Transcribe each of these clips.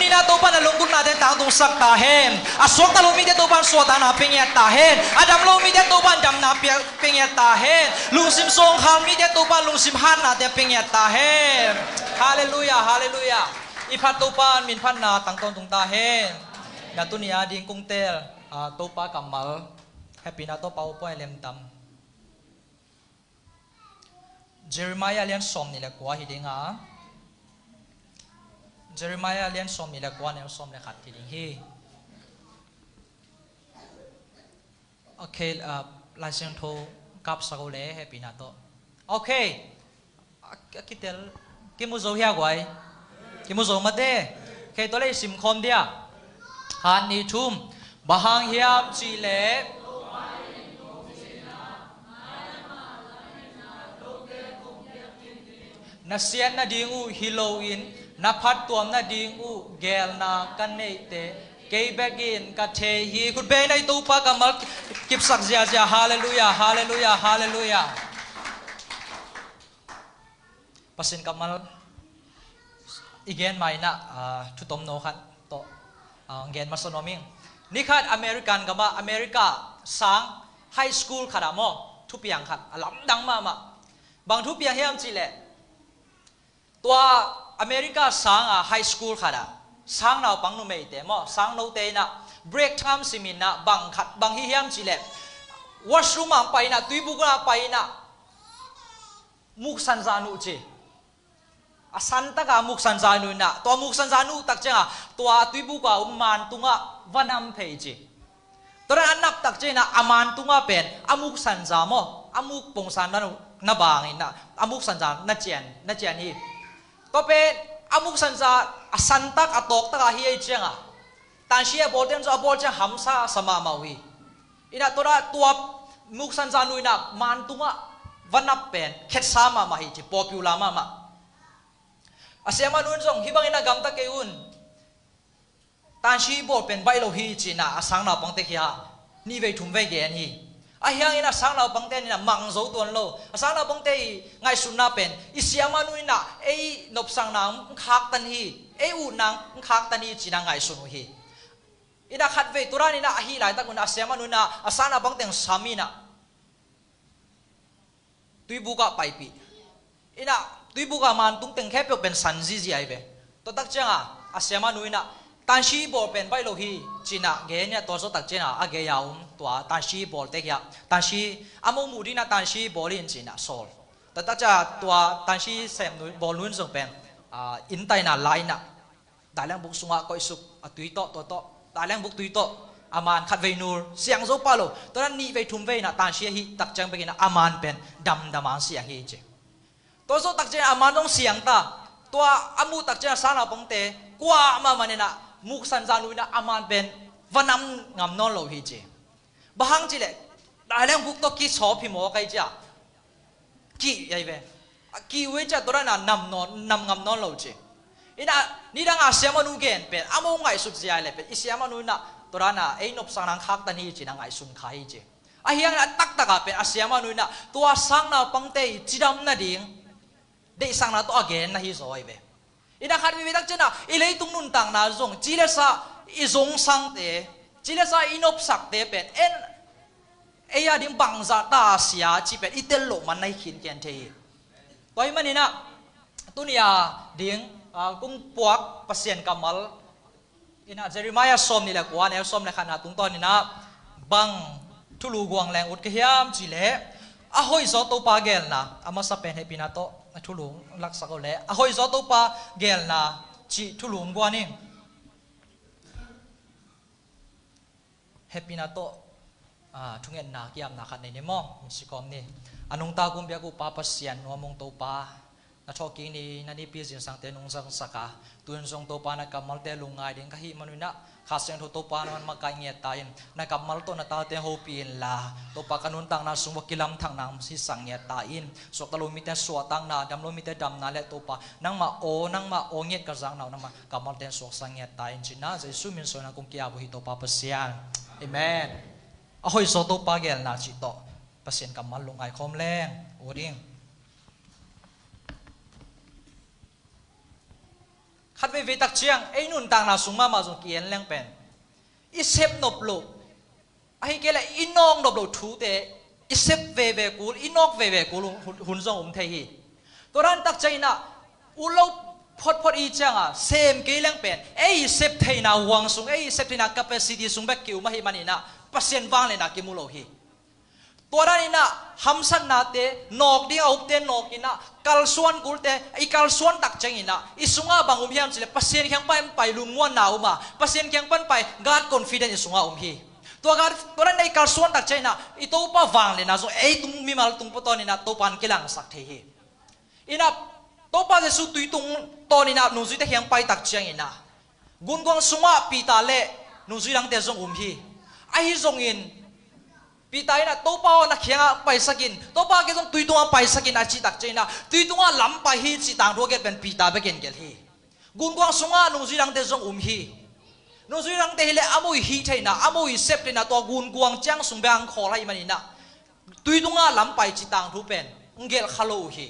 ni na to pa na lungkot natin tang tung sak tahen aswak ta lumi de to pan swat na pingyat tahen adam lumi de to pan dam na pingyat tahen lungsim song kham mi de to pan lungsim han na de pingyat tahen hallelujah hallelujah ipat to pan min phan na tang ton tung tahen na tu ni ading kung tel to pa kamal happy na to pa po lem tam Jeremiah lian som ni la kwa hidinga Jeremiah lian som ni la kwa ne som le khat hiding hi okay la seng tho kap sa ko le happy na to okay kitel kimu zo hia gwai kimu zo ma de ke to le sim khom dia han ni thum bahang hiam chi le na sian na dingu Halloween na phat tuam na dingu gel na kan nei te ke begin ka the hi khut be nai tu pa kamal kip sak zia zia hallelujah hallelujah hallelujah pasin kamal igen mai na thu tom no khat to gen masonoming ni khat American kama America sang high school khadamo thu piang khat alam dang ma bang thu piang hiam chi leตัวอเมริกาสังไฮสคูลค่ะนะสังเราปังนุ่มเอเตมอสังเราเตนะ break time สิมินนะบังขัดบังฮิเฮียมจิเลวอชรูมไปนะตุยบุกนะไปนะมุกสันจานุจีสันตะกามุกสันจานุนะตัวมุกสันจานุตักเจ้าตัวตุยบุกอุมันตุงะวันอัมเพยจีตัวนั้นนับตักเจ้านะอามันตุงะเป็นอามุกสันจามออามุกปงสันนั้นนับบางอินะอามุกสันจานัดเจียนฮีก็เป็นอามุกสันจาสันตักอตอกตะกาฮีไอเจียงแต่เชียบอลเต็มจะบอลจะหำซาสมามาวีอินะตัวมุกสันจานุยนะมันตุงะวันนับเป็นเข็ดซามาฮีจีป๊อปปูลามาอาเซียมานุนจงฮิบังอินะกัมตะเกอุนแต่ชีบอลเป็นใบโลฮีจีนะสังนาปังเตคียนี่เวทุมเวเกนฮีอาเฮียงอินะสังเราบังเตนี่นะมังโจตัวโลสังเราบังเตไงสุนนาเป็นอิเสียมานุยนะนบสังนางคักตันฮีอุนางคักตันฮีจีนางไงสุนุฮีอินะขัดเวตุรานี่นะฮีหลายตะกุนอาเสียมานุยนะสังเราบังเตงสามีนะตุยบุกะไปปีอินะตุยบุกะมันตุงเต็งแค่เป็นสันจีจีไอเวตัวตักเจ้าอาเสียมานุยนะตันชีบอลเป็นใบโลฮีจีน่ะเกณฑ์เนี่ยตัวโซตักเจน่ะอาเกียาวตัวตันชีบอลเทียตันชีอามูมูดีน่ะตันชีบอลลินจีน่ะโซลแต่ตักจะตัวตันชีเซมนุบอลลุ้นส่งเป็นอินไตน่ะไลน์น่ะได้แรงบุกสุงะก็อิสุกตุยโตตัวได้แรงบุกตุยโตอามันขัดเวนูเสียงโซปาโลตอนนั้นนี่เวทุมเวน่ะตันชีฮีตักจังไปกินอามันเป็นดำมันเสียงฮีเจตัวโซตักเจอามันต้องเสียงตาตัวอามูตักเจสารเราปังเตกว่ามามันเนี่ยนะมุกสันจานุนะอามันเป็นวันน้ำงามนอนโลหิตบางทีเลยได้เรื่องบุกตกีชอบพิมพ์กันจ้ะกี่ยัยเวกี่เวจ้ะตัวนั้นนำงามนอนโลหิตอินะนี่ดังอาเซียมานุเกนเป็นอามงไงสุดใจเลยเป็นอิเซียมานุนะตัวนั้นนบสังนังคักตันฮีจีนังไงสุนขายจีอาเฮียงตักเป็นอาเซียมานุนะตัวสังนาปังเตจีดำนาดิ่งได้สังนาตัวเกนนะฮิโซไอเวอินาขัดวิดักเจนะอิเลยตุงนุนตังนาจงจิเลสาอิจงสังเตจิเลสาอินอบสักเตเป็นยาดิมบังซาตาเสียจีเป็นอิเตลโลมันในขินเกนเทตัวมันนี่นะตุนียดิ่งกุ้งปวกเปเซียนกัมมัลอินาเจริมายาสมนี่แหละกว่าเนี่ยสมในขณะตุงตอนนี้นะบังทุลูกวางแรงอุดเขียมจิเลอะหอยซอตัวปาเกลนะอามาสเปนให้ปีนาโตทุลุงลักษณะเลยอะหอยซอตัวปาเกลนะจีทุลุงกว่านี่ให้ปีนาโตทุ่งเงินนาเกี่ยมนาขัดในนี้มั้งสิกอมนี่อนุงตากุมเบียกุปาปัสยันนัวมงตัวปานาชอกินี่นันนี่พิจิตรสังเตนุงสังสกาตุนทรงตัวปานักกำมัลเตลุงไงดิ่งขี้มนุษย์นะข้าเสียงตัวปานันมาไกเงียตายนักกำมัลตัวนัตาเตโฮปีนลาตัวปากันุนตังนาสุงวกิลัมทางนางสิสังเงียตายสกตลุมิเตสวตังนาดำลุมิเตดำนาเลตัวปานังมาโเงียตกระซังนานังมากำมัลเตสวสังเงียตายจิน่าจะสุมินโซนักุมกิอาบุฮิตัวปาเปเซียนเอเมนอะหอยโซตัวปาเกลนาจิโตเปเซียนกำมัลลุงไอคอมแรงโอดิ้ง ขัดไปตักเชียงไอ้นุ่นต่างนาสุงมาจงเกียนแรงเป็นอิเซฟนบลูไอ้เกล้อินองนบลูทูเตอิเซฟเวกูอินอกเวกูหุ่นทรงเทียตัวนั้นตักใจนะอุลพอดอีจังอ่ะเซมเกล้งเป็นไอ้เซฟเทียนาหวังสุงไอ้เซฟเทียนา capacity สุงแบบกิวมาให้มันนี่นะเปอร์เซ็นต์วางเลยนะกิมุโลฮีตัวนั้นนะฮัมสันนาเตนอกดีเอาเตนอกอินะกัลส่วนกูเตไอ้กัลส่วนตักใจอินะอิสุงาบางเฮียมสิเลเปอร์เซ็นต์แข็งไปลุงงวนหนาวมาเปอร์เซ็นต์แข็งไปGod confident อิสุงาฮีตัวนั้นไอ้กัลส่วนตักใจนะอิตัวป้าวางเลยนะส่วนไอ้ตุ้มมีมาตุ้มปตอนี่นะตัวปันกิลังสักเทียอินะตัวป้าจะสู้ตุยตุ้งตอนนี้นะนุ่งสุดแต่แข็งไปตักใจอินะกุนกวางสุงาปีตาเล่นุ่งสุดดังเตะส่งฮีไอ้ส่งอินปีตายนะโต๊ะป้านักเขียงไปสกินโต๊ะป้าเกี่ยงตุยตัวไปสกินอาชีตักเจนะตุยตัวล้ำไปฮีจิต่างตัวเกี่ยเป็นปีตาไปเกี่ยงเกี่ยฮีกุนกวางสงานุ่งสีดังเตจงฮีนุ่งสีดังเตะเลยอามุยฮีเทนะอามุยเซฟเทนะตัวกุนกวางจังสงแบงขออะไรมันนี่นะตุยตัวล้ำไปจิต่างทุเป็นเกี่ยฮัลโหลฮี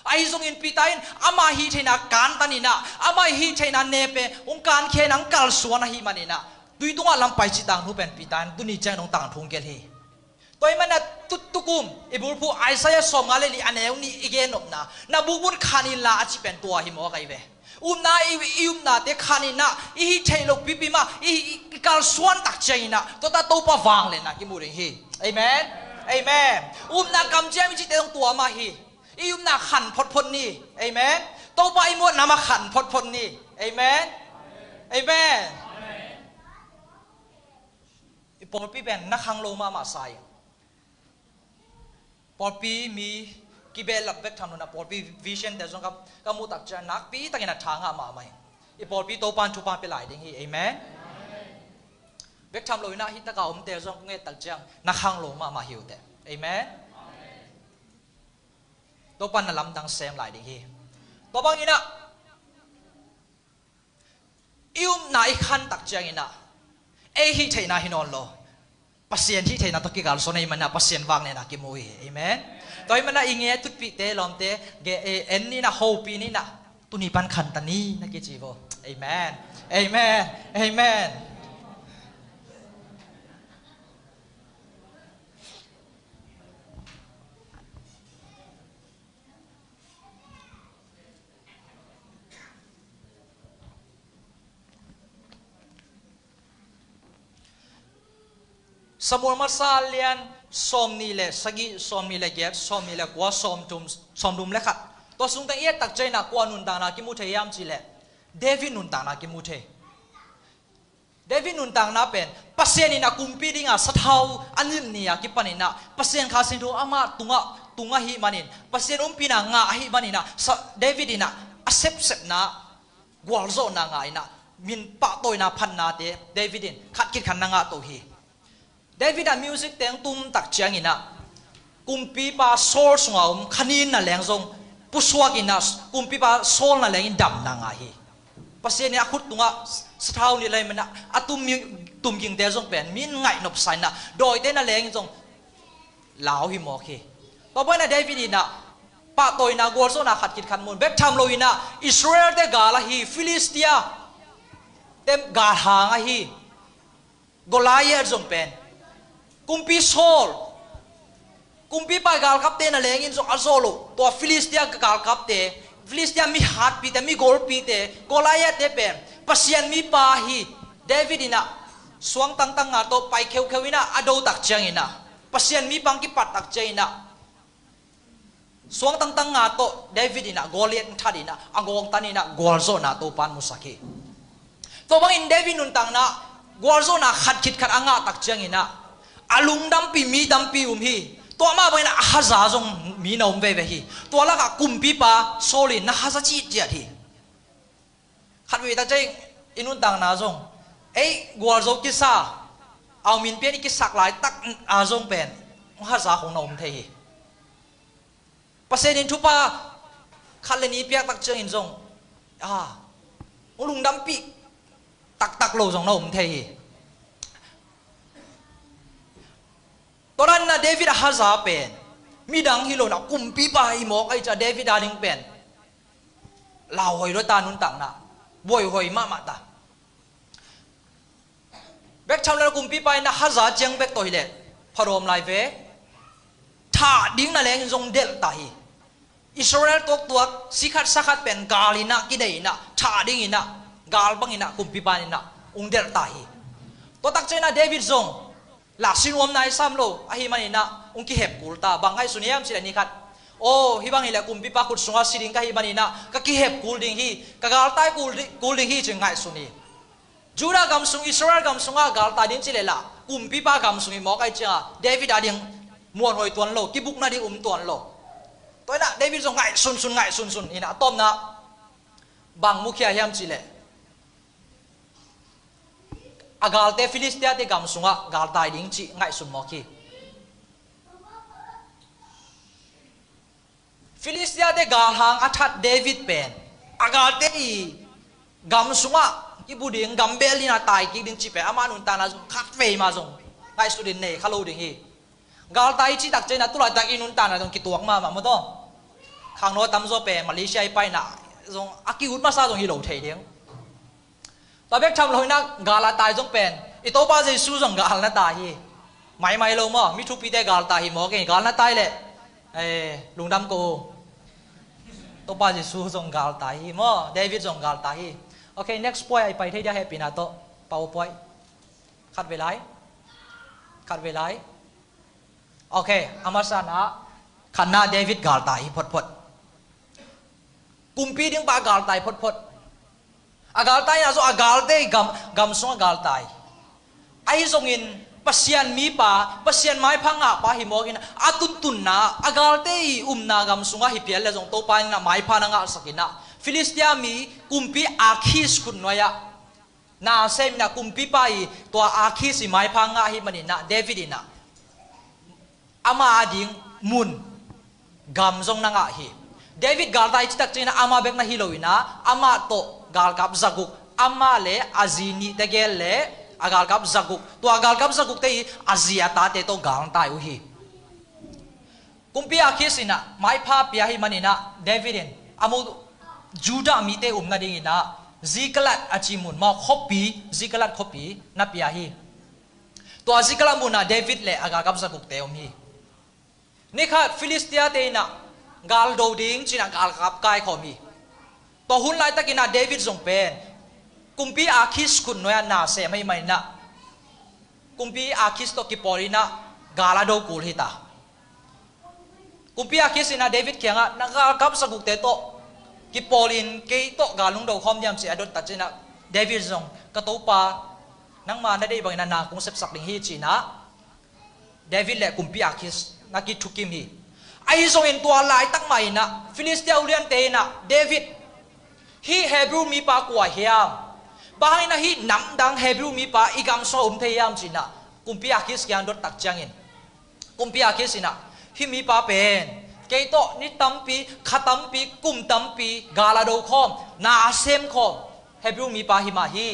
ไอ้ทรงอินปีตายอามาฮีเทนะการตันนี่นะอามาฮีเทนะเนเปองการเขียนังกัลสวนฮีมันนี่นะตุยตัวล้ำไปจิต่างทุเป็นปีตายตุนี่จังน้องต่างทุงเกี่ยฮีตัวมันน่ะตุกุมไอ้บุรุษไอ้สายสมงาเลลีอันเอวนี่อีกเนบนะบุบุญขานิลาอาชีเป็นตัวหิมอไกเวน่าน่าเด็กขานิน่ะอีเทลกปิปิมาอีการส่วนตักใจน่ะตัวตาโตปะวางเลยนะกิมูริฮีเอเมนเอเมนน่ากำเจมิจิตตรงตัวมาฮีน่าขันพดนี่เอเมนโตปะไอ้มวดน่ามาขันพดนี่เอเมนเอเมนปอปีเป็นนักขังโลมาใส่พอปีมีกิเบลลับเวกทำนู่นนะพอปีวิชั่นแต่ส่งกับมุตักจะนักปีตั้งแต่ทางหามาไหมอีพอปีโตปานทุปานไปหลายดิ่งฮีเอเมนเวกทำเลยนะฮิตตะกาแต่ส่งเงตักจังนักขังโลมาหิวแต่เอเมนโตปานน่ะลำดังเซมหลายดิ่งฮีตัวบางอีน่ะน่าอีขันตักจังอีน่ะเอฮิเทน่าฮินอนโลปัสเซียนที่เทน่าตะกี้การสอนให้มันน่ะปัสเซียนวางเนี่ยนะกิโมยเอเมนตัวมันน่ะอิงเงี้ยทุกปีเตลอมเตเกเอ็นนี่นะโฮปีนี่นะตุนีปันขันตันนี่นะกิจิโวเอเมนเอเมนเอเมนสมุนมาซาเลียนสมนี่แหละสกิสมนี่แหละเก็บสมนี่แหละกว่าสมดุมเล็กขัดตัวสุงแต่เอียตักใจนักกว่านุนต่างนักกิมุเทียมจีแหละเดวิดนุนต่างนักกิมุเทเดวิดนุนต่างนักเป็นปัสเซียนี่นักกุมปีดิ่งอ่ะสัทาวอันนี้นี่อ่ะกิปนินนะปัสเซียนข้าศึกอามาตุงะฮิมันินปัสเซียนปีนังงะฮิมันินะเดวิดนะเซฟนะกวาลโซนังไงนะมินปะโตยนะพันนาเตเดวิดินขัดกิดขันนังงะโตฮีเดวิดอะมิวสิกเต็งตุ้มตักเจียงอินะกุมปีปาโซลสงเอาขันินน่ะแรงทรงปุสวากินะกุมปีปาโซลน่ะแรงอินดำนางไงปัสเซียนี่ขุดตุงะสท้าวนี่เลยมันนะอะตุมกิงเตจงเป็นมินไงนบไซน่ะโดยเตน่ะแรงทรงลาวหิมอเคต่อไปน่ะเดวิดน่ะปะโตยน่ะกอลโซน่ะขัดกิดขันมุนเบ็ดทำโลยน่ะอิสราเอลเตกาลาฮีฟิลิสเตียเต็มกาหางฮีโกลาเยอร์จงเป็นกุมปีโซลกุมปีไปกาลคับเตน่ะเลงินจงอัลโซโลตัวฟิลิสเตียกาลคับเตฟิลิสเตียมีฮาร์ดปีเตมีโกลปีเตโกลาเยอร์เตเป็นปัสเซียนมีปาฮีเดวิดน่ะสวงตั้งงาโตไปเขียวๆน่ะอโดตักเจียงน่ะปัสเซียนมีปังกิปัดตักเจียงน่ะสวงตั้งงาโตเดวิดน่ะโกเลียนทัดน่ะอังกงตันน่ะโกลโซน่ะโตปานมุสกีตัวบางอินเดวิดนุนตังน่ะโกลโซน่ะขัดคิดขัดอ่างตักเจียงน่ะอาลุงดัมปีมีดัมปีฮีตัวมาเป็นฮาซาจงมีนอมเวฮีตัวละก็กุมปีปาโซลินนะฮาซาจีเจียทีขัดวิตาเจงอินุนต่างนาจงกัวโจกิซาเอามินเปียนกิสักหลายตักอาจงเป็นฮาซาของนอมเทฮีปัสเซนินทุปาขัดเลนีเปียกตักเจงอินจงลุงดัมปีตักโลจงนอมเทฮีตอนนั้นนะเดวิดฮาซาเป็นมีดังฮิโลนะกุมปีไปหมอกไอจะเดวิดอาดิงเป็นลาวหอยรถตานุนต่างนะ บวยหอยมาตาเบกชาวเลกุมปีไปนะฮัจาเจียงเบกตัวฮิเลพรมไลเวท่าดิ้งนั่นเองทรงเดลตาฮีอิสราเอลตัวสิขัดสักขัดเป็นกาลินะกินได้ยินะท่าดิ้งยินะกาลบังยินะกุมปีไปนะเดลตาฮีตัวตักเจนะเดวิดทรงหลักสินวมนายซ้ำโลอาฮิมันยินะกิเห็บกุลตาบางไงสุนียมสิเลนิคัดโอ้ฮิบังฮิเลกุมปีปาขุดสงอาสิริงกะฮิบันยินะกะกิเห็บกุลดิ่งฮีกะกาลตายกุลดิ่งฮีจึงไงสุนีจูดากำสุงอิสราเอลกำสุงกาลตาดินสิเลละกุมปีปากำสุงหมอกไอเจ้าเดวิดอาดิงมวนหอยตัวโลกิบุกนาดิตัวโลตัวน่ะเดวิดทรงไงสุนไงสุนอินะต้มนะบางมุขยาเฮียมสิเลอากาลเตฟิลิสเตียเตกำสุงกาลตาดิงจิไงสุนหมอกีฟิลิสเตียเตกาลหางอัฐเดวิดเป็นอากาลเตกำสุงกิบุดิงกัมเบลินาตายกิดิงจิเปอามานุนตานาคัดเฟย์มาส่งไงสุดินเน่ขลุ่ดิงฮีกาลตายจิตักเจนะตุลาตักอินุนตานาส่งกิตัวมาหมดข้างโน้ตตำโซเปมาเลเซียไปน่ะส่งอากิอุดมาซาส่งฮิโลเทียงตอนเบกทำลอยนักกาลตายส่งเป็นอิโตปาเจสูส่งกาลนาตายฮีไม่ลงมั้งมิทุปีเตกาลตายฮีหมอเก่งกาลนาตายเลยลุงดำกูโตปาเจสูส่งกาลตายฮีมั้งเดวิดส่งกาลตายฮีโอเค next point ไปที่จะให้ปีนาโต PowerPoint ขัดเวลาโอเคอามาสานะขันนาเดวิดกาลตายพดกุมปีดิ้งปากาลตายพดอากาลตายนะsoอากาลเตกำสงกาลตายไอ้ทรงอินปัสยันมีป่าปัสยันไม้พังอ่ะป่าหิมอกินอาตุนนะอากาลเตนากำสงหิเปียเลจงโตปานะไม้พังอ่ะสักินะฟิลิสเตียมีกุมปีอาคิสคุณน้อยนาเซมนะกุมปีไปตัวอาคิสไม้พังอ่ะหิมันนะเดวิดนะอามาดิ่งมุนกำทรงนางหิเดวิดกาลตายจิตักเจนะอามาเบกนะฮิโลวินะอามาโตกาลกับจักุกอามาเลอาจีนีเตเกลเลอากาลกับจักุกตัวกาลกับจักุกเตยอาเซียตาเตโตกาลตายอุหิกุมปีอาคิสนะไม้พาปีหิมันนะเดวิดินอามูจูดามีเตนาดิงินะซิกลัดอาจิมุนมาคบปีซิกลัดคบปีนับปีฮีตัวซิกลัดมุนนะเดวิดเลอากากับจักุกเตอมฮีนี่ค่ะฟิลิสเตียเตนะกาลโดดิงจินะกาลกับกายขมีตัวหุ่นไล่ตะกินะเดวิดทรงเป็นกุมปีอาคิสคุณน้อยนาเสไม่นะกุมปีอาคิสตัวกิปอรินะกาลาโดกูลฮิตากุมปีอาคิสนะเดวิดเขียงนักกาลกับจักุกเตโตกิปอลินเกยโตกาลุงดาวคอมยามเสียดตัดจินะเดวิดทรงกระตูปานังมาได้บางนาคงเสพสักดิงฮีจีนะเดวิดและกุมปีอาคิสนักกิทุกิมฮีไอ้ทรงอินตัวลายตั้งใหม่นะฟิลิสเตียอุเลียนเตนะเดวิดฮีเฮบรูมีปากว่าเฮียมบางนะฮีน้ำดังเฮบรูมีปาอีกำโซอุมเทียมจีนะกุมปีอาคิสยังดตักจังอินกุมปีอาคิสนะฮีมีปาเป็นเกยโตนิตัมปีขัตัมปีกุมตัมปีกาลาโดคอมนาเซมคอมเฮบรูมีปาฮิมาฮี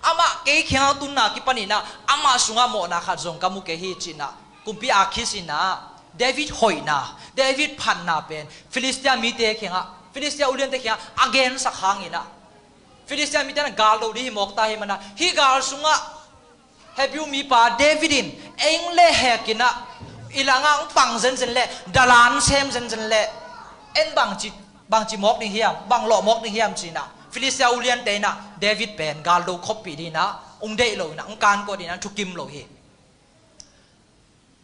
อามาเกยเขียวตุนนากิปนินะอามาสุงาโมนาขัดจงกามุเกฮีจีนะกุมปีอาคิสินะเดวิดหอยนาเดวิดพันนาเป็นฟิลิสเตียมีเตะเขียงฟิลิสเตียอุเลียนเตะเขียงอเกนสักครั้งอินะฟิลิสเตียมีเตะกาลโดดีฮิมอกตาฮิมันนะฮิกาลสุงาเฮบรูมีปาเดวิดินเองเล่เฮกินะอีหลังอ่ะปังเซนเล่ดาลานเซมเซนเล่เอ็นบางจิมอกนี่เฮียมบางหล่อมอกนี่เฮียมจีนะฟิลิสเตียอุเลียนเตนะเดวิดเป็นกาลโดคบปีดีนะเดโลนะการก็ดีนะทุกิมโลเฮ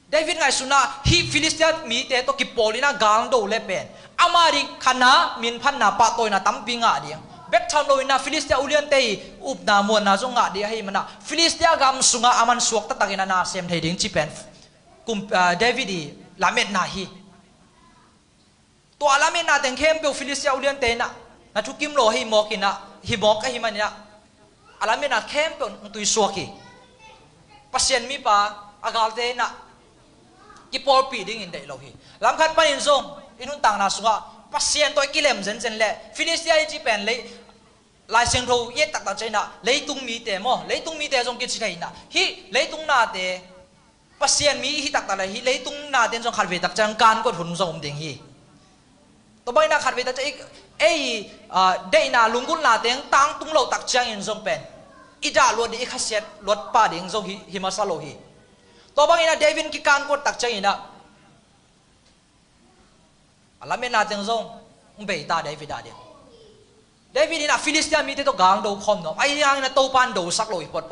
เดวิดไงสุนะฮีฟิลิสเตียมีเตโตกิปอลินะกาลโดเลเป็นอามาริคณะมินพันนาปะโตยนะตั้มปิงอ่ะเดียงเบกทำโลนะฟิลิสเตียอุเลียนเตอุบนามวนนะจงอ่ะเดียให้มันนะฟิลิสเตียกำสุงอ่ะอามันสวกตะตักินะนาเซมเทดิงจิเป็นกุมเดวิดีลาเมตนาฮีตัวลาเมตนาแต่งเข้มเปลฟิลิสเตียอุเลียนเตนะนะทุกิมโลให้มอกินะฮิบอกให้มันนะลาเมตนาเข้มเปลตุยสวกีปัสเซียนมีปาอากาลเตนะกิปอลปีดิ้งอินเดโลฮีลำคัดปนินซงอินุนต่างนาสุกะปัสเซียนตัวกิเลมเซนเล่ฟิลิสเตียจีเป็นเลยลายเซนโรเยตักตาเจนะเลยตุงมีเตมอเลยตุงมีเตจงกิจไทยนะฮีเลยตุงนาเตปัสเซียนมีฮิตักตาเลยฮีเลยตุงนาเตจงขัดเวตักจังการก็ทุนทรงดิ่งฮี ตัวใบหน้าขัดเวทจะได้นาลุงกุลนาเตียงตั้งตุ้งเราตักจังอินทรงเป็นอีด่าลวดอีขัดเสียลวดป้าเดียงทรงหิมาซาโลฮีตัวบางอินะเดวินกิการกดตักจังอินะอะไรไม่น่าจังทรงเบย์ตาเดวิดาเดียเดวิดนี่นะฟิลิสเตียมีแต่ตัวกลางดูคอมเนาะไอ้ยังนะโตปานดูสักโลยปด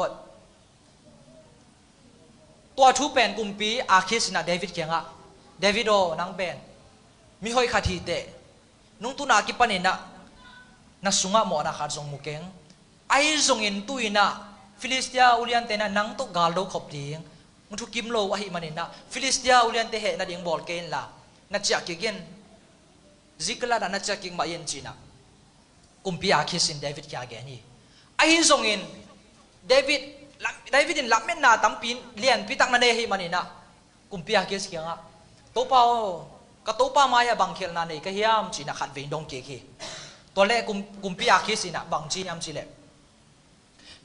ตัวทูเป็นกุมปีอาคิสนะเดวิดเกียงอะเดวิดโอนังเป็นมีหอยขัดทีเตนุ่งตุนากิปันนะนักสุงะหมอนะขาดทรงมุกเองไอ้ทรงอินตุยนะฟิลิสเตียอุลิอันเตนะนังตุกาลดูขบดีงมุทุกิมโลวะหิมันนะฟิลิสเตียอุลิอันเตเหนะดิ่งบอลเกนละนัดจากกินซิกลาดนัดจากกินมาเย็นจีนะกุมปีอาคิสินเดวิดแกแกนี่ไอ้ทรงอินเดวิดอินลับเม่นนาตั้มปีนเลียนพิตักนันเอหิมันนะกุมปีอาคิสเกียงอะโตเปาก็ตัวป้ามายาบังเขลนั่นเองก็เฮียมจีน่ะขัดเวงดงเกะตัวเล็กกุมพิอาคิสินะบังจียามจีเล็ก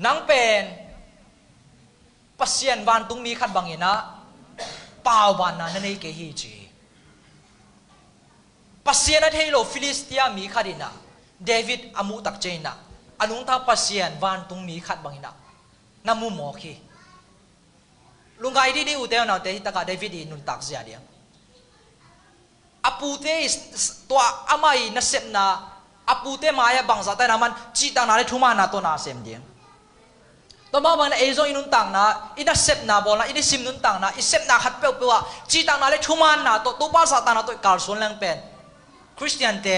นังเป็นปัสเซียนวันตุงมีขัดบังเงินะป่าววันนั่นเองเกฮีจีปัสเซียนนั่นเฮโลฟิลิสเตียมีขัดินะเดวิดอามูตักเจนะอนุท่าปัสเซียนวันตุงมีขัดบังเงินะน้ำมูหมอคีลุงไก่ที่นี่อุเทนเอาแต่ฮิตากาเดวิดนุนตักเสียเดียงอาปูเตตัวอามัยนัสเซมนาอาปูเตมายาบังซาแต่นามันจีตังนาเลทุมานาตัวนาเซมเดียงตัวมาบังนาเอโซอินุนตังนาอินัสเซมนาบอลนาอินิซิมนุนตังนาอิเซมนาขัดเปียวเปียวจีตังนาเลทุมานาตัวป้าซาตานาตัวกาลส่วนแรงเป็นคริสเตียนเต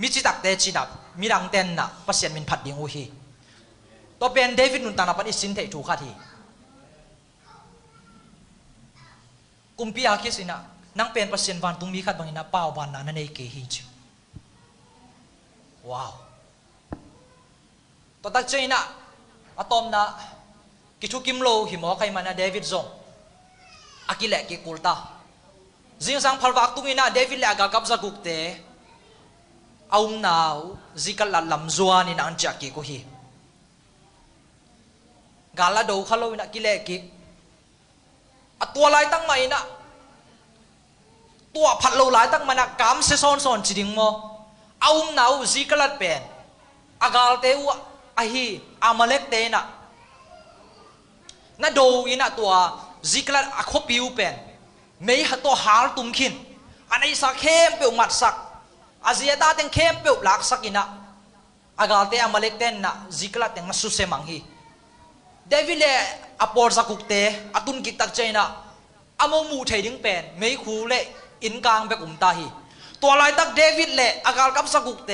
มิจิตักเตจีนับมิรังเตนนาปัสเซียนมินพัดดิงอุฮีตัวเป็นเดวิดนุนตังนาปันอิสินเทถูกขัดฮีกุมพิอาคิสินะนังเป็นปัสเซียนวันตุงมีขัดบางอินะเป้าวันนั้นนั่นเองเกฮิจิว้าวตัวตักเจนะอะตอมนะกิชุกิมโลหิมอใครมานะเดวิดซงอากิเลกิกุลตาจิงสังพัลวักตุงอินะเดวิดเลกากับสักุกเตเอาหนาวจิกัลลัมจวนอินะอันจักกิกุฮีกาลาดูขลุ่ยนะกิเลกิตัวลายตั้งใหม่นะตัวผัดโลลายตั้งมันกามเซซอนซอนจริงมั้งเอาหนาวซิกลัดเป็นอากาลเตวไอฮีอามาเล็กเตนะนั่นดูอินะตัวซิกลัดอคบิวเป็นไม่หัตัวหาลตุมขินอันนี้สักเข้มเปียวมัดสักอาเซียตาเต็งเข้มเปียวหลักสักอินะอากาลเตอามาเล็กเตนะซิกลัดเต็งนัสุเซมังฮีเดวิดเล่อปอร์สักุกเตอตุนกิตักใจนะอโมมูเทดิ้งเป็นไม่คูเล่อินกลางแบบตาฮีตัวลายตักเดวิดเล่อากาลกับสักุกเต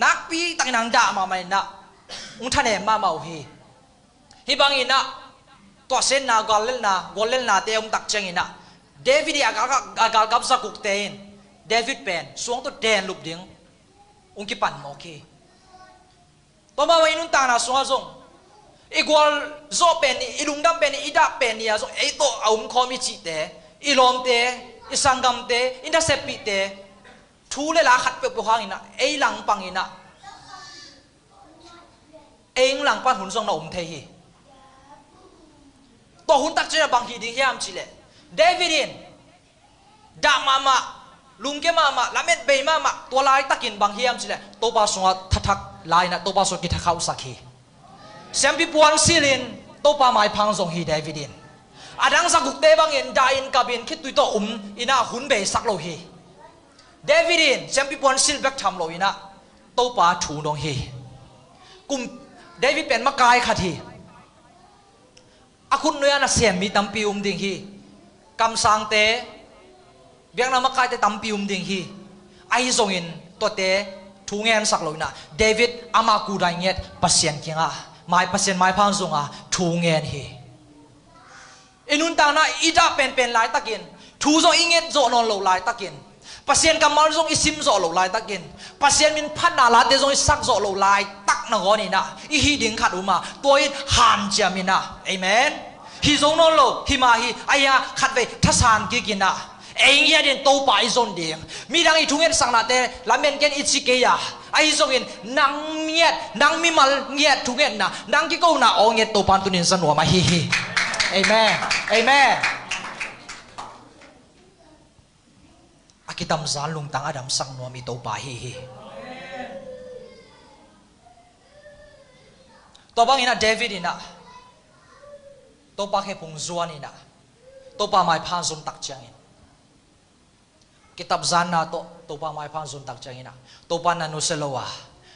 นักปีตักนังด่ามาไม่นะท่านเอ็มมาเมาฮีบางอินะตัวเซนนากอลเลนนาเตตักใจอินะเดวิดอากาลกับสักุกเตนเดวิดเป็นสวงตัวเดนลุบดิ้งกิปันโมคีตัวมาวันนุนตานาสวงซงอีกวอลโซเป็นอีลุงดำเป็นอีดับเป็นเนี่ยไอโตเอาคอมิจิเตอีลอมเตอีสังกัมเตอินดัสเซปิเตทูเลลาขัดเปียกหางอินะไอหลังปังอินะเองหลังปันหุ่นทรงน่าเทฮีตัวหุ่นตักเจอบางทีดิ้งเฮียมจิเลเดวิดินดามาลุงเกมาลาเม็ดเบย์มาตัวลายตักินบางเฮียมจิเลตัวบาสงทักลายนะตัวบาสกิทักเขาสักฮีเซมพิปวนซิลินตัวป้าไม้พังส่งฮีเดวิดินอาดังสักกุกเตบังอินดาอินกับอินคิดตุยตัวอินะหุ่นเบย์สักโลฮีเดวิดินเซมพิปวนซิลเบกทำโลอินะตัวป้าถูนงฮีกุมเดวิดเป็นมะกายขัดฮีอาคุณเนื้อน่ะเสียมีตั้มปิวดิ่งฮีกำสังเตเบียงน่ะมะกายเตตั้มปิวดิ่งฮีไอส่งอินตัวเตทูเงินสักโลอินะเดวิดอามากูได้เงียดปัสเซียนเกียงอ่ะไม่เปอร์เซ็นต์ไม่พังส่งอ่ะทูเงินฮีอินุนตานะอีดาเป็นลายตะกินทูส่งอิงเงินโจนอนโลลายตะกินเปอร์เซ็นต์กำมันส่งอิซิมโจโลลายตะกินเปอร์เซ็นต์มินพัดนาลาเดส่งอิสักโจโลลายตักนังนี่นะอีฮีดิ่งขัดอุมาตัวอินหันเจามินะเอเมนฮีส่งนอนโลฮิมาฮีอายาขัดไปทัศานกินนะเองยันเดินโตไปส่งเดียงมีดังอีทุ่งเงินสังนาเตละเมนเกนอิชิเกียไอ้ส่งเงินนังเงียดนังมีมัลเงียดทุ่งเงินนะนังกิโก้นะโอเงียดโตปันตุนินสนัวมาฮีเอเมนเอเมนอา akitam zan lung tang adam sang nuam ito pa hi to bang ina David ina to pa ke pung zuan ina to pa mai phan zum tak chang in kitab zan na to pa mai phan zum tak chang ina to pa na no selowa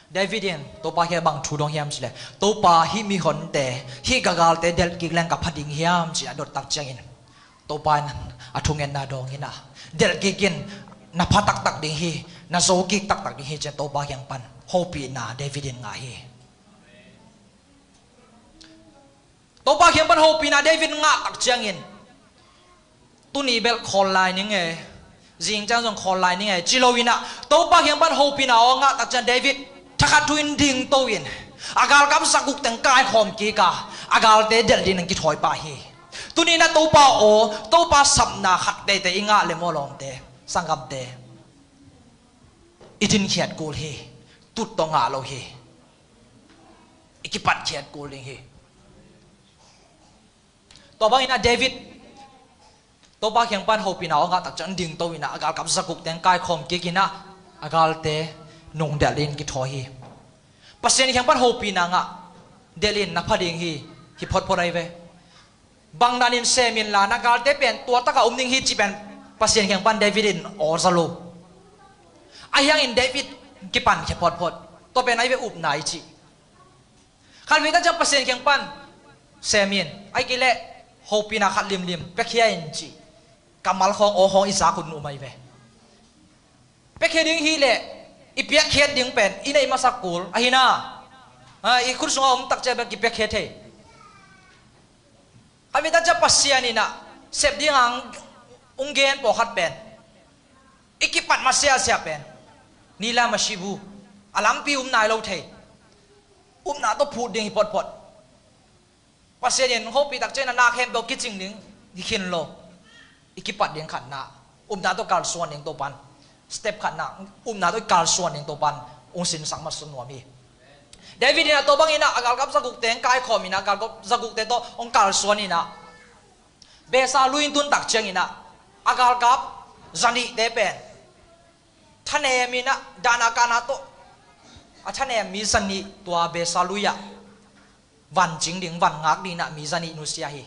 David in to pa ke bang thu dong hiam chile to pa hi mi hon te hi gagal te del ki lang ka phading hiam chi adot tak chang in to pa athungen na dong ina del ki kin na phatak tak ding hi na zo ki tak tak ding hi che to pa yang pan hopi na David in nga hi to pa khiam pan hopi na David nga tak chang in tu ni bel khol lai ni nge jing chang jong khol lai ni nge chilowina to pa khiam pan hopi na o nga tak chan David thakhat tuin ding to in agal kam sakuk teng kai khom ki ka agal te del din ki thoi pa hi tu ni na to pa sapna khat te te inga le molong te sangam te itin khiat kul hi tut to nga lo hi ikipat khiat kul ling hi to bang ina David to ba khiang pan ho pina nga tak chan ding to ina agal kap zakuk teng kai khom ki kina agal te nong dalin ki tho hi pasien khiang pan ho pina nga delin na phading hi phot phorai ve bang danin semin la na gal te pen tua taka umning hi chi pen pasien khiang pan David in or zalo ayang in David ki pan ki phot to pen ai ve up nai chi khan ve ta jam pasien khiang pan semin ai ki le hopi na khat lim pekhia in chi kamal khong o hong isa kun umai ve pekhe ding hi le ipia khet ding pen inai masakul ahina i khur sunga tak che ki pekhe the avita cha pasiani na sep ding ang ungen po khat pen ikipat masia sia pen nila mashibu alampi nai lo the na to phu ding hi pot pasien hopi tak chen na khem do kiching ning dikhin lo ikipat ding khat na na to kal suan ning to pan step khat na na to kal suan ning to pan sin sang ma sun wa mi David ina to bang ina agal kap zakuk teng kai khom ina agal kap zakuk te to kal suan ina besa luin tun tak cheng ina agal kap zani de pen thane mina dana kana to athane mi sani tua besa luya van chính ding van ngak đi na mi zani nusia hi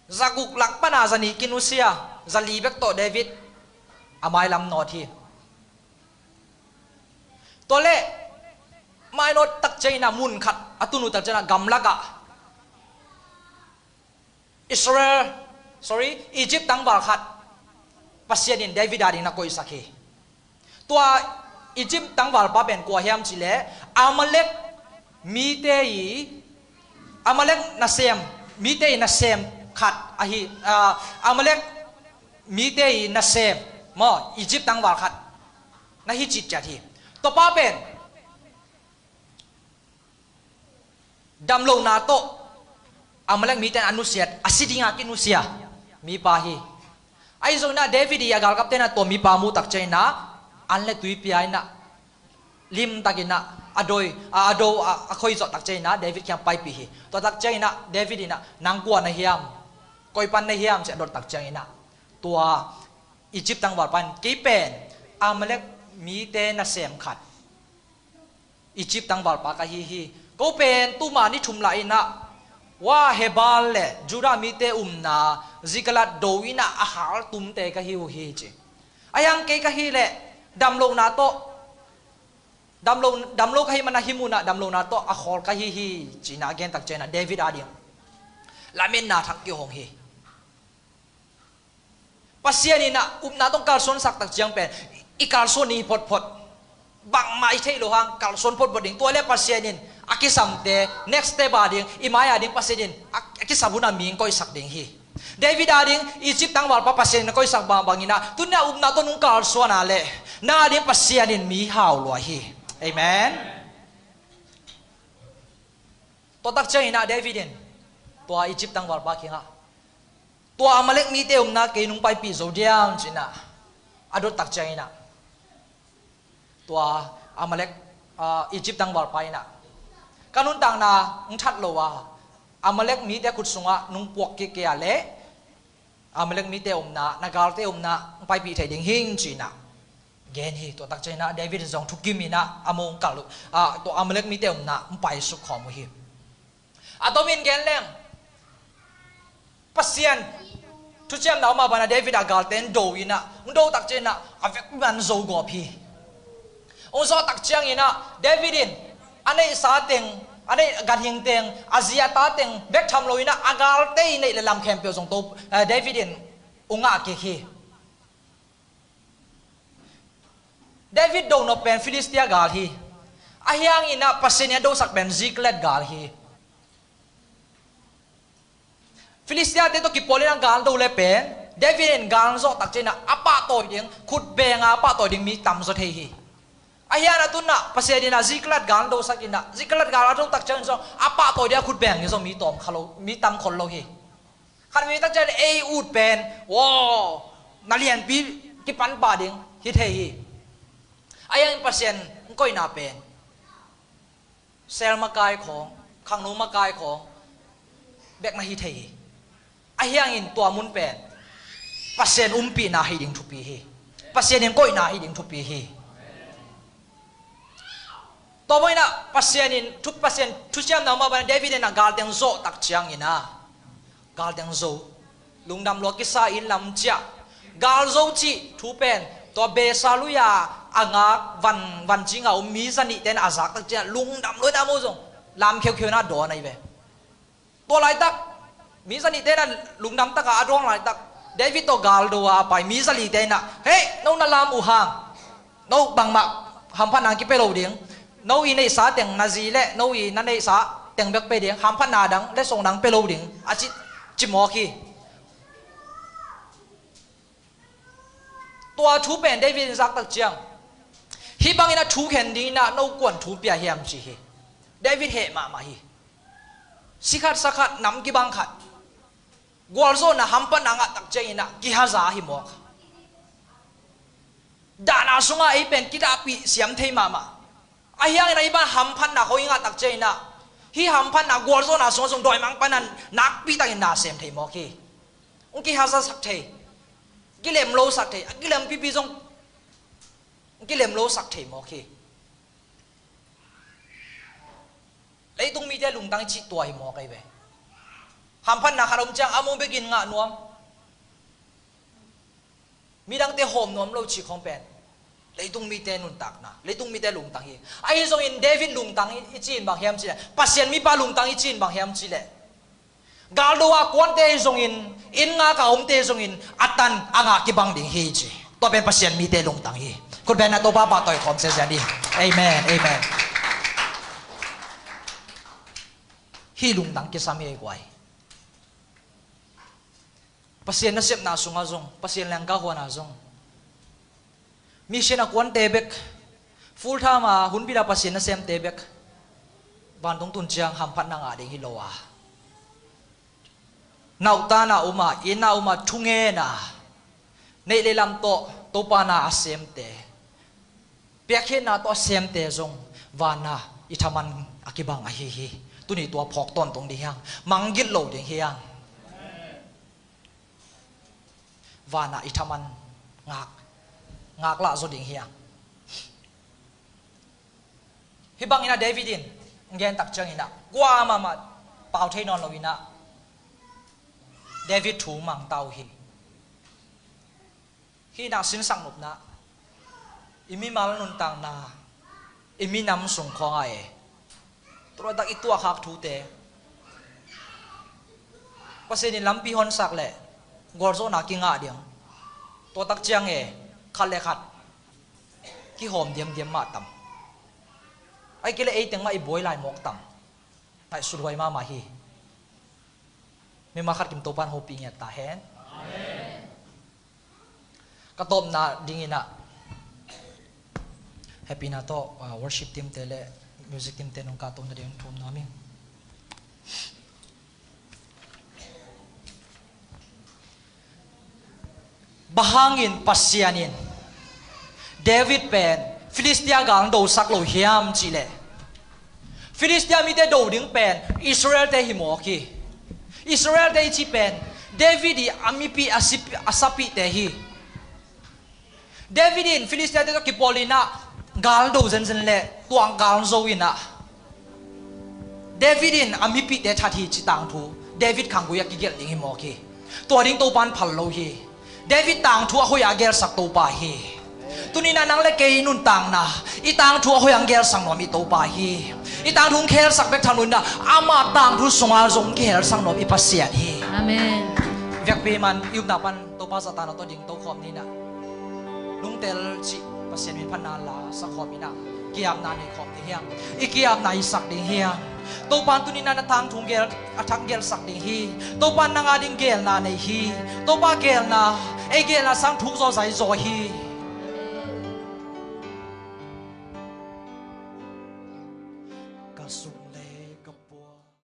zakuk lak pana zani kinusia zali bek to David amai lam no thi tole mai no tak chaina mun khat atunu tak chana gamlaka Egypt tang bal khat pasien in David ari na koi sakhi tua Egypt tang bal pa ben ko hiam chile Amalek mi te yi Amalek nasem mite nasem khat ahi Amalek mite nasem mo Egypt tang wal khat na hi chit cha thi to pa pen damlo na to Amalek mite anusiat asidinga kinusia mi pa hi ai zo na David ya gal kapten na to mi pa mu tak chaina anle tui pi na lim takina adoi ado akhoi zo tak chaina David kyang pai pi hi to tak chaina David ina nangkua na hiam koi pan na hiam se dot tak chaina tua Egypt tang war pan ki pen Amalek mi te na sem khat Egypt tang war pa ka hi ko pen tu ma ni thum la ina wa hebal le jura mi te na zikalat doina ahal tum te ka hi che ayang ke ka hi le damlo na to damlo kahi mana himuna damlo na to akhol kahi hi china gen tak chena David adim lamin na thak ki hong hi pasiani na na to kalson sak tak chiang pen I kalson ni pot bang mai thei lo hang kalson pot boding to le pasianin akisam te next te bading imaya ding pasianin akisabuna ming koi sak ding hi David ading Egypt tang wal pa pasien koi sak ba bangina tunna na to nung kalson ale na ding pasianin mi haw lo hi Amen. To tak chaina Davidin. To Egypt tang war ba kinga. To Amalek mi te na ke nung pai pi zodiam china. Adot tak chaina. To Amalek Egypt tang war pai na. Kanun tang na ng that lo wa. Amalek mi te kut sunga nung puak ke ale. อาเมเลกมีเตอมนะนักการเตอมนะไปปีไทยดิ่งหิงจีนะเกณฑ์ฮีตัวตักใจนะเดวิดจงทุกกิมินะอามงกัลตัวอาเมเลกมีเตอมนะไปสุขขอมุฮิตัวมินเกณฑ์เล่งปัสยันทุกเช้าหนาวมาบานาเดวิดอากาลเตนโดวินะมันโดตักใจนะอาเวกมันโจกอพีองค์ตักเชียงอินะเดวิดินอันนี้สาเต็งอันนี้การยิงเต็งอาเซียตาเต็งเบกทำลอยนะอากาลเตยในลำแคมเปียวส่งตัวเดวิดินองค์อาเกคีเดวิดโดนเป็นฟิลิสเตียกาลฮีอาเฮียงอินะปัสเซเนียโดสักเป็นซิกเลตกาลฮีฟิลิสเตียเตโตกิโปเลนังกาลโดเลเป็นเดวิดินกาลโซตักเจนะอปะตัวดิ่งขุดเบงอปะตัวดิ่งมีตำสุดเฮีอาเฮียนะตุนนะปัสเซเนียซิกเลตกาลโดสักอินะซิกเลตกาลโดตักเจนโซอปะตัวเดียขุดเบงยังโซมีตอมขลุมีตำคนโลฮีขันมีตักเจนเออูดเป็นว้าวนักเรียนปีกิปันป่าดิ่งฮิตเฮีอายังเปอร์เซ็นต์ก็อินาเป็นเซลล์มากายของขังนูมากายของเบกนาฮิตเฮอายังอินตัวมุนเป็นเปอร์เซ็นต์ปีนาฮิดิ่งทุปีเฮเปอร์เซ็นต์ยังก็อินาฮิดิ่งทุปีเฮตัวไม่นะเปอร์เซ็นต์อินทุกเปอร์เซ็นต์ทุกอย่างเรามาเป็นเดวิดนะกาลเดงโซตักเชียงอินะกาลเดงโซลุงดำลวกิสาอินลำเจ้ากาลโซจีทุเป็นตัวเบสาลุยาอ่างวันจริงเอามีสนิทเต็นอาซักตักเจ้าลุงดำลอยดำมุจงลำเขียวๆน่าโดนไอ้เว้ตัวไรตักมีสนิทเต็นลุงดำตักอาดวงไรตักเดวิดตัวกาลดัวไปมีสนิทเต็นนะเฮ้ยน้องนั่นลำอุหางน้องบังมาหำพันนางกิเปโลเดียงน้องอีในสาเต็งนาซีเล่น้องอีนั่นในสาเต็งเบกเปเดียงหำพันนาดังและส่งดังเปโลเดียงอาชิจิมอคีตัวทูเป็นเดวิดซักตักเจียงฮิบังอินะทูเข็นดีนะน้ากวนทูเปียเฮียมจีเฮเดวิดเฮมาฮีสิขัดสักขัดน้ำกิบังขัดกวลโซนะฮัมปันนังตักเจียงอินะกิฮาซาฮิมอกดานาสุงาไอเป็นกิดาปีเสียมเทมาไอเฮียงอินะอิบันฮัมปันนะเขาอิงตักเจียงอินะฮิฮัมปันนะกวลโซนะสงสงดอยมังปันนั้นนักปีตักอินะเสียมเทมอกีองกิฮาซาสักเทกิเลมโลสักเทกิเลมปีปีจงกิเลมโลสักเทมอคีเลยตรงมีแต่ลุงตั้งจิตตัวหิมอไกเวหำพันนักขรมจังอามงไปกินงะนวมมีดังเตะหอมนวมเราชีของเป็นเลยตรงมีแต่นุนตักนะเลยตรงมีแต่ลุงตั้งฮีไอ้ทรงอินเดวิดลุงตั้งอีจีนบางเฮียมจีเลปัสเซียนมีปาลุงตั้งอีจีนบางเฮียมจีเลกาลดัวกวนเตะทรงอินงากาอมเตะทรงอินอัตันอ่างกิบังดิ่งฮีจีตัวเป็นปัสเซียนมีแต่ลุงตั้งฮีคุณเป็นนักตัวป้าต่อยขอมเสียดีเอเมนเอเมนฮีลุงตั้งกิสามีไอ้กวยปัสเซียนน่ะเสพน่าสุงอาจงปัสเซียนแรงก้าวหัวน่าจงมีเชนักวันเตะเบกฟูลท่ามาหุ่นบิดาปัสเซียนน่ะเสพเตะเบกบ้านตรงตุนเชียงหำพัดนางอาเดงฮิโลวานาอุตานาอุมาอินาอุมาทุ่งเงินะในเลลำโตโตปานาเสพเตะเปียกเห็นนาตัวเสพเตะจงวานาอิทามันอากิบังอาฮีตัวนี้ตัวพอกต้นตรงนี้ยังมังกิโลเดียงเฮียงวานาอิทามันงากละโซเดียงเฮียงฮิบังอินาเดวิดินเงินตักเจงอินะกว่ามาเป่าเทนอนเราอินะเดวิดถูมังเตาฮีนาสินสังนุบนะอิมิมาลนุนตังนาอิมินำส่งของไอตัวดักอีตัวขักทูเตะภาษาดินลำปีฮอนสักเลยกอร์โซนักกิงอาเดียงตัวตักเจียงขัดเลยขัดกี่หอมเดียมมาต่ำไอ้กิเลไอ้เต็งมาไอ้บอยลายหมกต่ำไอ้สุดไวมาฮีไม่มาขัดกิมตัวปันโฮปิงเนี่ยตาแหนกระต้มนาดิ่งนะแฮปปี้นาโต้worship team เตเลmusic team เตนองกาต้มนาเดียงทุ่มน้ำมิงbahangin pasyanin David pen Philistia gang do saklo hiam chile Philistia mi te do ding pen Israel te himoki Israel te chi pen David di amipi asapi tehi David in Philistia te to kipolina gal do zen zen le tuang gal zo ina David in amipi te thathi chitang thu David khanguya ki gel ding hi mo ki to ding to pan phal lo hi David tang thu hoya gel sak to pa hi tunina nang le ke nun tang na itang thu hoyang gel sang no mi to pa hi itang thung khel sak bek thanun na ama tang thu songal zong khel sang no mi pasiat hi Amen. Việc bề man yêu na pan to pa sa ta na to ding to khom ni na lung tel chi pasien min phan na la sa khom ina kiam na ni khom ti hiang ikiam na i sak ding hiang to pan tu ni na tang thung gel athang gel sak ding hi to pan na nga ding gel na nei hi to pa gel na e gel na sang thuk zo sai zo hi